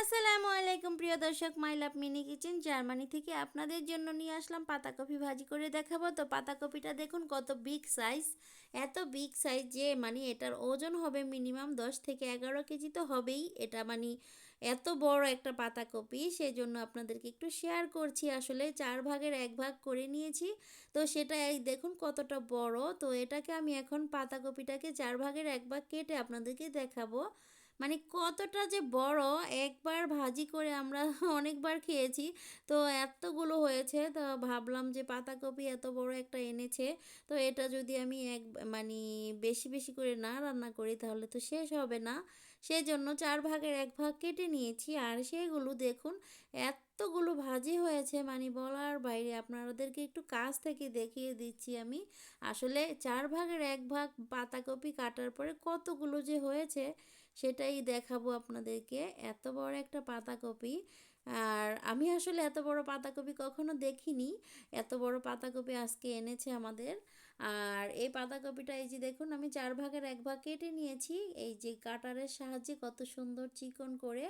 আসসালামু আলাইকুম প্রিয় দর্শক, মাই লাভ মিনি কিচেন জার্মানি থেকে আপনাদের জন্য নিয়ে আসলাম পাতাকপি ভাজি করে দেখাবো। তো পাতাকপিটা দেখুন কত বিগ সাইজ, এত বিগ সাইজ যে এটার ওজন হবে মিনিমাম 10 থেকে 11 কেজি তো হবেই। এটা এত বড় একটা পাতাকপি, সেই জন্য আপনাদেরকে একটু শেয়ার করছি। আসলে 4 ভাগের 1 ভাগ করে নিয়েছি, তো সেটা এই দেখুন কতটা বড়। তো এটাকে আমি এখন পাতাকপিটাকে 4 ভাগের 1 ভাগ কেটে আপনাদেরকে দেখাবো কতটা যে বড়। একবার ভাজি করে আমরা অনেকবার খেয়েছি, তো এতগুলো হয়েছে। তো ভাবলাম যে পাতাকপি এত বড় একটা এনেছে, তো এটা যদি আমি এক মানে বেশি বেশি করে না রান্না করি তাহলে তো শেষ হবে না। সেজন্য 4 ভাগের 1 ভাগ কেটে নিয়েছি। আর সেগুলো দেখুন এতগুলো ভাজি হয়েছে, বলার বাইরে। আপনাদেরকে একটু কাছ থেকে দেখিয়ে দিচ্ছি আমি। আসলে 4 ভাগের 1 ভাগ পাতাকপি কাটার পরে কতগুলো যে হয়েছে সেটাই দেখাবো আপনাদেরকে। এত বড় একটা পাতাকপি, আর আমি আসলে এত বড় পাতাকপি কখনো দেখিনি। এত বড় পাতাকপি আজকে এনেছে আমাদের। আর এই পাতাকপিটা এই যে দেখুন আমি 4 ভাগের 1 ভাগ কেটে নিয়েছি, এই যে কাটারের সাহায্যে কত সুন্দর চিকন করে।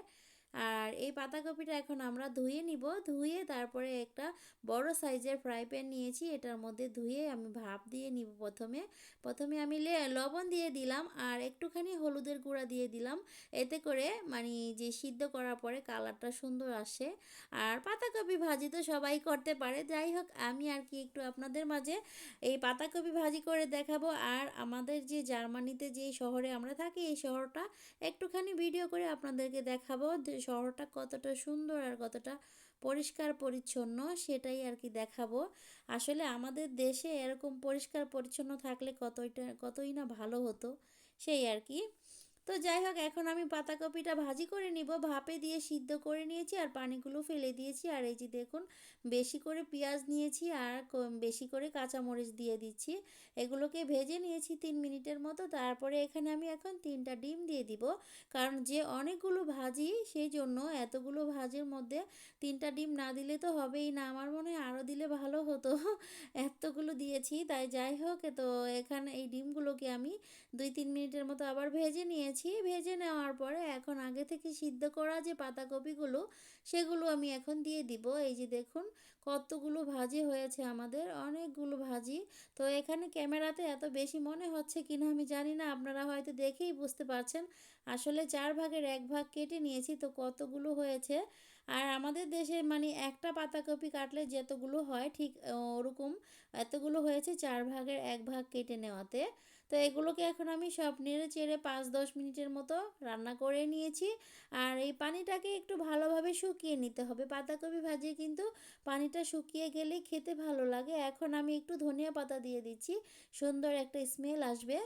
আর এই পাতাকপিটা এখন আমরা ধুয়ে নিব। ধুয়ে তারপরে একটা বড় সাইজের ফ্রাই প্যান নিয়েছি, এটার মধ্যে ধুয়ে আমি ভাপ দিয়ে নিব। প্রথমে প্রথমে আমি লবণ দিয়ে দিলাম আর একটুখানি হলুদের গুঁড়া দিয়ে দিলাম। এতে করে যে সিদ্ধ করার পরে কালারটা সুন্দর আসে। আর পাতাকপি ভাজি তো সবাই করতে পারে, যাই হোক আমি আর কি একটু আপনাদের মাঝে এই পাতাকপি ভাজি করে দেখাবো। আর আমাদের যে জার্মানিতে যে শহরে আমরা থাকি, এই শহরটা একটুখানি ভিডিও করে আপনাদেরকে দেখাবো যে শহরটা কতটা সুন্দর আর কতটা পরিষ্কার পরিচ্ছন্ন, সেটাই আর কি দেখাবো। আসলে আমাদের দেশে এরকম পরিষ্কার পরিচ্ছন্ন থাকলে কতই না ভালো হতো, সেই আর কি। তো যাই হোক এখন আমি পাতাকপিটা ভাজি করে নিব। ভাপে দিয়ে সিদ্ধ করে নিয়েছি আর পানিগুলো ফেলে দিয়েছি। আর এই যে দেখুন বেশি করে পেঁয়াজ নিয়েছি আর বেশি করে কাঁচামরিচ দিয়ে দিচ্ছি। এগুলোকে ভেজে নিয়েছি 3 মিনিটের মতো। তারপরে এখানে আমি এখন 3টা ডিম দিয়ে দিব, কারণ যে অনেকগুলো ভাজি সেই জন্য এতগুলো ভাজির মধ্যে 3টা ডিম না দিলে তো হবেই না। আমার মনে হয় আরও দিলে ভালো হতো, এতগুলো দিয়েছি তাই। যাই হোক, তো এখানে এই ডিমগুলোকে আমি 2-3 মিনিটের মতো আবার ভেজে নিয়েছি। ভেজে নেওয়ার পরে এখন আগে থেকে সিদ্ধ করা যে পাতাকপিগুলো সেগুলো আমি এখন দিয়ে দিব। এই যে দেখুন কতগুলো ভাজি হয়েছে আমাদের, অনেকগুলো ভাজি। তো এখানে ক্যামেরাতে এত বেশি মনে হচ্ছে কিনা আমি জানি না, আপনারা হয়তো দেখেই বুঝতে পারছেন। আসলে 4 ভাগের 1 ভাগ কেটে নিয়েছি, তো কতগুলো হয়েছে। আর আমাদের দেশে একটা পাতাকপি কাটলে যতগুলো হয় ঠিক ওরকম এতগুলো হয়েছে 4 ভাগের 1 ভাগ কেটে নেওয়াতে। তো এগুলোকে এখন আমি সব নেড়ে চেড়ে 5-10 মিনিটের মতো রান্না করে নিয়েছি। আর এই পানিটাকে একটু ভালোভাবে শুকিয়ে নিতে হবে। পাতাকপি ভাজিয়ে কিন্তু পানিটা শুকিয়ে গেলেই খেতে ভালো লাগে। এখন আমি একটু ধনিয়া পাতা দিয়ে দিচ্ছি, সুন্দর একটা স্মেল আসবে।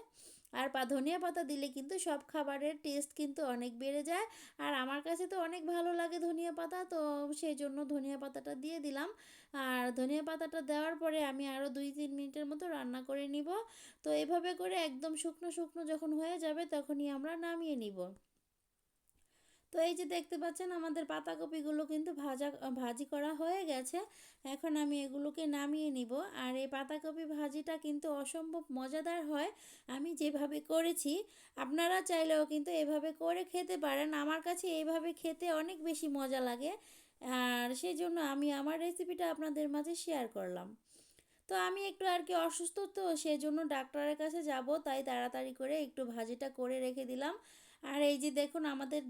আর ধনিয়া পাতা দিলে কিন্তু সব খাবারের টেস্ট কিন্তু অনেক বেড়ে যায়। আর আমার কাছে তো অনেক ভালো লাগে ধনিয়া পাতা, তো সেই জন্য ধনিয়া পাতাটা দিয়ে দিলাম। আর ধনিয়া পাতাটা দেওয়ার পরে আমি আরও 2-3 মিনিটের মতো রান্না করে নিব। তো এভাবে করে একদম শুকনো শুকনো যখন হয়ে যাবে তখনই আমরা নামিয়ে নিব। তো এই যে দেখতে পাচ্ছেন আমাদের পাতাকপিগুলো কিন্তু ভাজি করা হয়ে গেছে। এখন আমি এগুলোকে নামিয়ে নিব। আর এই পাতাকপি ভাজিটা কিন্তু অসম্ভব মজাদার হয়। আমি যেভাবে করেছি আপনারা চাইলেও কিন্তু এভাবে করে খেতে পারেন। আমার কাছে এইভাবে খেতে অনেক বেশি মজা লাগে, আর সেই জন্য আমি আমার রেসিপিটা আপনাদের মাঝে শেয়ার করলাম। তো আমি একটু আর কি অসুস্থ, তো সেজন্য ডাক্তারের কাছে যাব, তাই তাড়াতাড়ি করে একটু ভাজিটা করে রেখে দিলাম। আর এই যে দেখুন আমাদের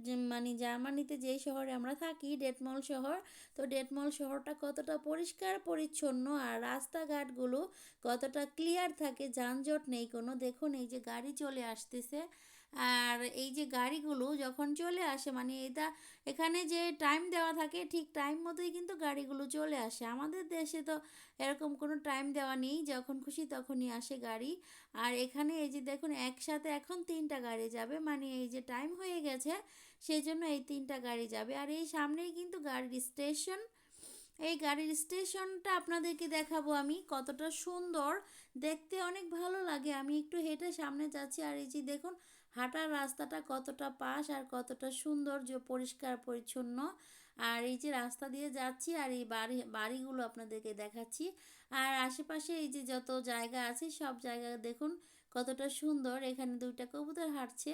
জার্মানিতে যেই শহরে আমরা থাকি, ডেটমল শহর, তো ডেটমল শহরটা কতটা পরিষ্কার পরিচ্ছন্ন আর রাস্তাঘাটগুলো কতটা ক্লিয়ার থাকে, যানজট নেই কোনো। দেখুন এই যে গাড়ি চলে আসতেছে, আর এই যে গাড়িগুলো যখন চলে আসে এটা এখানে যে টাইম দেওয়া থাকে ঠিক টাইম মতোই কিন্তু গাড়িগুলো চলে আসে। আমাদের দেশে তো এরকম কোনো টাইম দেওয়া নেই, যখন খুশি তখনই আসে গাড়ি। আর এখানে এই যে দেখুন একসাথে এখন 3টা গাড়ি যাবে, এই যে টাইম হয়ে গেছে সেই জন্য এই 3টা গাড়ি যাবে। আর এই সামনেই কিন্তু গাড়ির স্টেশন। এই গাড়ির স্টেশনটা আপনাদেরকে দেখাবো আমি, কতটা সুন্দর দেখতে, অনেক ভালো লাগে। আমি একটু হেঁটে সামনে যাচ্ছি, আর এই যে দেখুন হাঁটার রাস্তাটা কতটা পাশ আর কতটা সুন্দর, যে পরিষ্কার পরিচ্ছন্ন। আর এই যে রাস্তা দিয়ে যাচ্ছি আর এই বাড়িগুলো আপনাদেরকে দেখাচ্ছি। আর আশেপাশে এই যে যত জায়গা আছে সব জায়গা দেখুন কতটা সুন্দর। এখানে 2টা কবুতর হাঁটছে,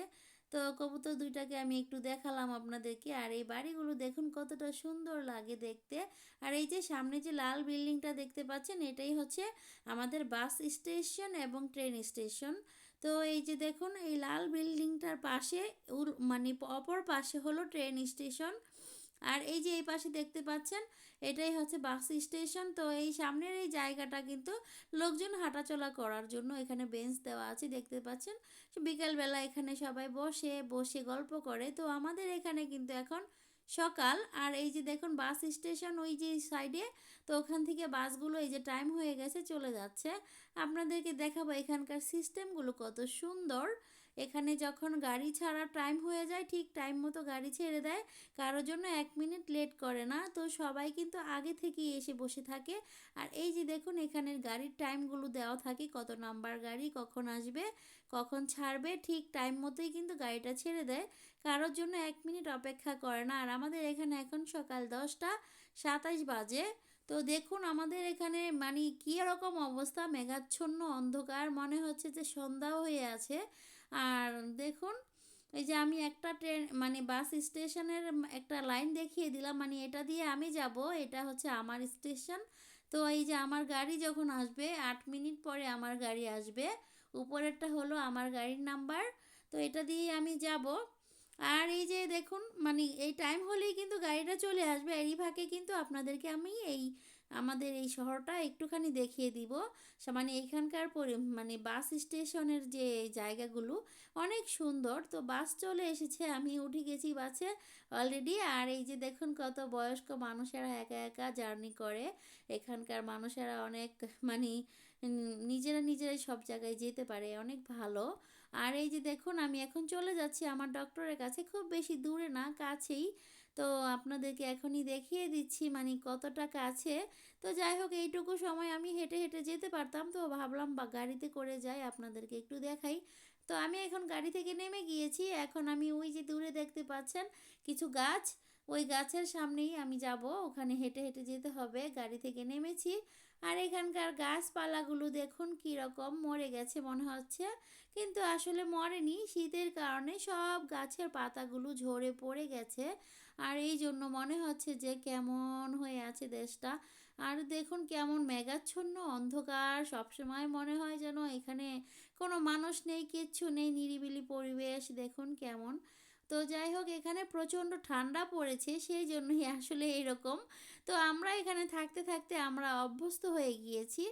তো কবুতর দুইটাকে আমি একটু দেখালাম আপনাদেরকে। আর এই বাড়িগুলো দেখুন কতটা সুন্দর লাগে দেখতে। আর এই যে সামনে যে লাল বিল্ডিংটা দেখতে পাচ্ছেন, এটাই হচ্ছে আমাদের বাস স্টেশন এবং ট্রেন স্টেশন। তো এই যে দেখুন এই লাল বিল্ডিংটার পাশে মানে অপর পাশে হলো ট্রেন স্টেশন। আর এই যে এই পাশে দেখতে পাচ্ছেন, এটাই হচ্ছে বাস স্টেশন। তো এই সামনের এই জায়গাটা কিন্তু লোকজন হাঁটাচলা করার জন্য এখানে বেঞ্চ দেওয়া আছে দেখতে পাচ্ছেন। বিকালবেলা এখানে সবাই বসে বসে গল্প করে। তো আমাদের এখানে কিন্তু এখন সকাল। আর এই যে দেখুন বাস স্টেশন ওই যে সাইডে। তো ওখান থেকে বাসগুলো এই যে টাইম হয়ে গেছে চলে যাচ্ছে। আপনাদেরকে দেখাবো এখানকার সিস্টেমগুলো কত সুন্দর। এখানে যখন গাড়ি ছাড়ার টাইম হয়ে যায় ঠিক টাইম মতো গাড়ি ছেড়ে দেয়, কারোর জন্য 1 মিনিট লেট করে না। তো সবাই কিন্তু আগে থেকেই এসে বসে থাকে। আর এই যে দেখুন এখানের গাড়ির টাইমগুলো দেওয়া থাকে, কত নাম্বার গাড়ি কখন আসবে কখন ছাড়বে, ঠিক টাইম মতোই কিন্তু গাড়িটা ছেড়ে দেয়। কারোর জন্য 1 মিনিট অপেক্ষা করে না। আর আমাদের এখানে এখন সকাল 10টা 27 বাজে। তো দেখুন আমাদের এখানে মানে কী রকম অবস্থা, মেঘাচ্ছন্ন অন্ধকার, মনে হচ্ছে যে সন্ধ্যাও হয়ে আছে। আর দেখুন এই যে আমি একটা ট্রেন মানে বাস স্টেশনের একটা লাইন দেখিয়ে দিলাম, মানে এটা দিয়ে আমি যাব, এটা হচ্ছে আমার স্টেশন। তো এই যে আমার গাড়ি যখন আসবে 8 মিনিট পরে আমার গাড়ি আসবে, উপরেরটা হলো আমার গাড়ির নাম্বার। তো এটা দিয়ে আমি যাব। আর এই যে দেখুন মানে এই টাইম হলেই কিন্তু গাড়িটা চলে আসবে। এরই ফাঁকে কিন্তু আপনাদেরকে আমি এই আমাদের এই শহরটা একটুখানি দেখিয়ে দিব। মানে এখানকার মানে বাস স্টেশনের যে জায়গাগুলো অনেক সুন্দর। তো বাস চলে এসেছে, আমি উঠে গেছি বাসে অলরেডি। আর এই যে দেখুন কত বয়স্ক মানুষেরা একা একা জার্নি করে। এখানকার মানুষেরা অনেক মানে নিজেরা নিজেরাই সব জায়গায় যেতে পারে, অনেক ভালো। আর এই যে দেখুন আমি এখন চলে যাচ্ছি আমার ডক্টরের কাছে, খুব বেশি দূরে না, কাছেই। তো আপনাদেরকে এখনই দেখিয়ে দিচ্ছি মানে কতটা কাছে। তো যাই হোক এইটুকু সময় আমি হেঁটে হেঁটে যেতে পারতাম, তো ভাবলাম বা গাড়িতে করে যাই আপনাদেরকে একটু দেখাই। তো আমি এখন গাড়ি থেকে নেমে গিয়েছি। এখন আমি ওই যে দূরে দেখতে পাচ্ছেন কিছু গাছ, ওই গাছের সামনেই আমি যাব, ওখানে হেঁটে হেঁটে যেতে হবে। গাড়ি থেকে নেমেছি। আর এখানকার গাছপালাগুলো দেখুন কীরকম মরে গেছে মনে হচ্ছে, কিন্তু আসলে মরেনি, শীতের কারণে সব গাছের পাতাগুলো ঝরে পড়ে গেছে। আর এই জন্য মনে হচ্ছে যে কেমন হয়ে আছে দেশটা। আর দেখুন কেমন মেঘাচ্ছন্ন অন্ধকার, সবসময় মনে হয় যেন এখানে কোনো মানুষ নেই, কিচ্ছু নেই, নিরিবিলি পরিবেশ দেখুন কেমন। তো যাই হোক এখানে প্রচণ্ড ঠান্ডা পড়েছে, সেই জন্যই আসলে এইরকম। তো আমরা এখানে থাকতে থাকতে আমরা অভ্যস্ত হয়ে গিয়েছি।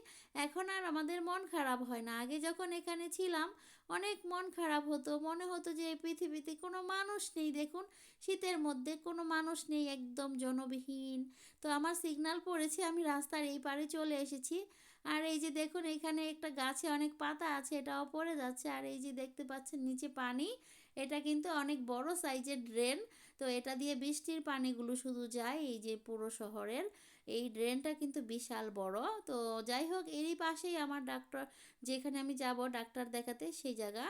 এখন আর আমাদের মন খারাপ হয় না। আগে যখন এখানে ছিলাম অনেক মন খারাপ হতো, মনে হতো যে এই পৃথিবীতে কোনো মানুষ নেই। দেখুন শীতের মধ্যে কোনো মানুষ নেই, একদম জনবিহীন। তো আমার সিগন্যাল পড়েছে, আমি রাস্তার এই পারে চলে এসেছি। আর এই যে দেখুন এখানে একটা গাছে অনেক পাতা আছে, এটাও পড়ে যাচ্ছে। আর এই যে দেখতে পাচ্ছেন নিচে পানি, এটা কিন্তু অনেক বড় সাইজের ড্রেন। তো এটা দিয়ে বৃষ্টির পানিগুলো শুধু যায় এই যে পুরো শহরের। এই ড্রেনটা কিন্তু বিশাল বড়। তো যাই হোক এরই পাশেই আমার ডাক্তার, যেখানে আমি যাব ডাক্তার দেখাতে, সেই জায়গা।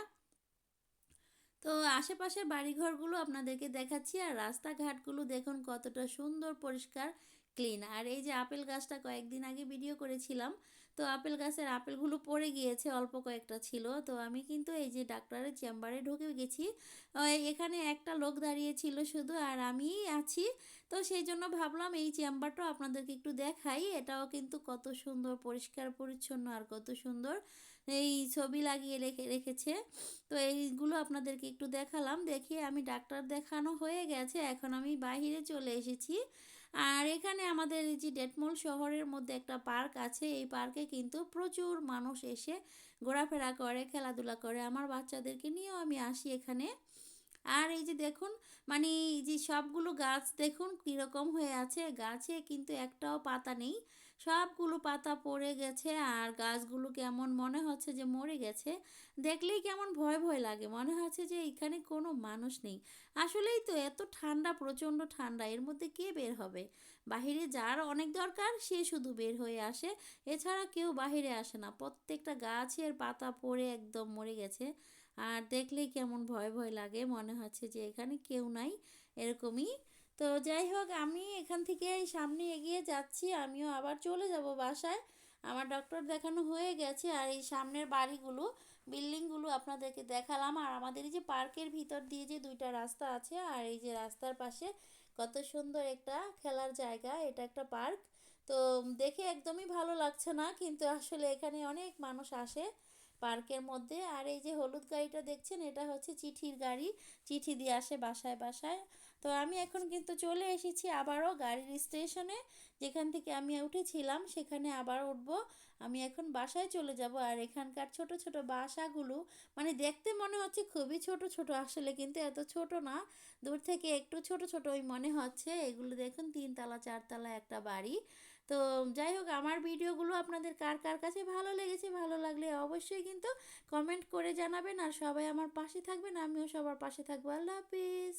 তো আশেপাশের বাড়িঘরগুলো আপনাদেরকে দেখাচ্ছি। আর রাস্তাঘাটগুলো দেখুন কতটা সুন্দর পরিষ্কার ক্লিন। আর এই যে আপেল গাছটা কয়েকদিন আগে ভিডিও করেছিলাম, তো আপেল গাছের আপেলগুলো পড়ে গিয়েছে, অল্প কয়েকটা ছিল। তো আমি কিন্তু এই যে ডাক্তারের চেম্বারে ঢুকে গেছি। এখানে একটা লোক দাঁড়িয়ে ছিল শুধু, আর আমিই আছি। তো সেই জন্য ভাবলাম এই চেম্বারটাও আপনাদেরকে একটু দেখাই। এটাও কিন্তু কত সুন্দর পরিষ্কার পরিচ্ছন্ন, আর কত সুন্দর এই ছবি লাগিয়ে রেখেছে। তো এইগুলো আপনাদেরকে একটু দেখালাম। দেখিয়ে আমি ডাক্তার দেখানো হয়ে গেছে, এখন আমি বাহিরে চলে এসেছি। আর এখানে আমাদের এই যে ডেটমল শহরের মধ্যে একটা পার্ক আছে, এই পার্কে কিন্তু প্রচুর মানুষ এসে ঘোরাফেরা করে, খেলাধুলা করে। আমার বাচ্চাদেরকে নিয়েও আমি আসি এখানে। আর এই যে দেখুন মানে এই যে সবগুলো গাছ দেখুন কীরকম হয়ে আছে, গাছে কিন্তু একটাও পাতা নেই, সবগুলো পাতা পড়ে গেছে। আর গাছগুলো কেমন মনে হচ্ছে যে মরে গেছে, দেখলেই কেমন ভয় ভয় লাগে, মনে হচ্ছে যে এখানে কোনো মানুষ নেই। আসলেই তো এত ঠান্ডা, প্রচণ্ড ঠান্ডা, এর মধ্যে কে বের হবে? বাহিরে যার অনেক দরকার সে শুধু বের হয়ে আসে, এছাড়া কেউ বাহিরে আসে না। প্রত্যেকটা গাছের পাতা পড়ে একদম মরে গেছে। আর দেখলেই কেমন ভয় ভয় লাগে, মনে হচ্ছে যে এখানে কেউ নাই, এরকমই। তো যাই হোক আমি এখান থেকে সামনে এগিয়ে যাচ্ছি, আমিও আবার চলে যাব বাসায়। আমার ডক্টর দেখানো হয়ে গেছে। আর এই সামনের বাড়িগুলো বিল্ডিংগুলো আপনাদেরকে দেখালাম। আর আমাদের এই যে পার্কের ভিতর দিয়ে যে দুইটা রাস্তা আছে, আর এই যে রাস্তার পাশে কত সুন্দর একটা খেলার জায়গা, এটা একটা পার্ক। তো দেখে একদমই ভালো লাগছে না, কিন্তু আসলে এখানে অনেক মানুষ আসে পার্কের মধ্যে। আর এই যে হলুদ গাড়িটা দেখছেন, এটা হচ্ছে চিঠির গাড়ি, চিঠি দিয়ে আসে বাসায় বাসায়। তো আমি এখন কিন্তু চলে এসেছি আবারও গাড়ির স্টেশনে, যেখান থেকে আমি উঠেছিলাম সেখানে আবার উঠবো। আমি এখন বাসায় চলে যাব। আর এখানকার ছোট ছোট বাসাগুলো মানে দেখতে মনে হচ্ছে খুবই ছোট ছোট, আসলে কিন্তু এত ছোট না, দূর থেকে একটু ছোট ছোটই মনে হচ্ছে। এগুলো দেখুন 3 তলা 4 তলা একটা বাড়ি। তো যাই হোক, আমার ভিডিওগুলো আপনাদের কার কার কাছে ভালো লেগেছে, ভালো লাগলে অবশ্যই কিন্তু কমেন্ট করে জানাবেন। আর সবাই আমার পাশে থাকবেন, আমিও সবার পাশে থাকবো। আল্লাহ হাফিজ।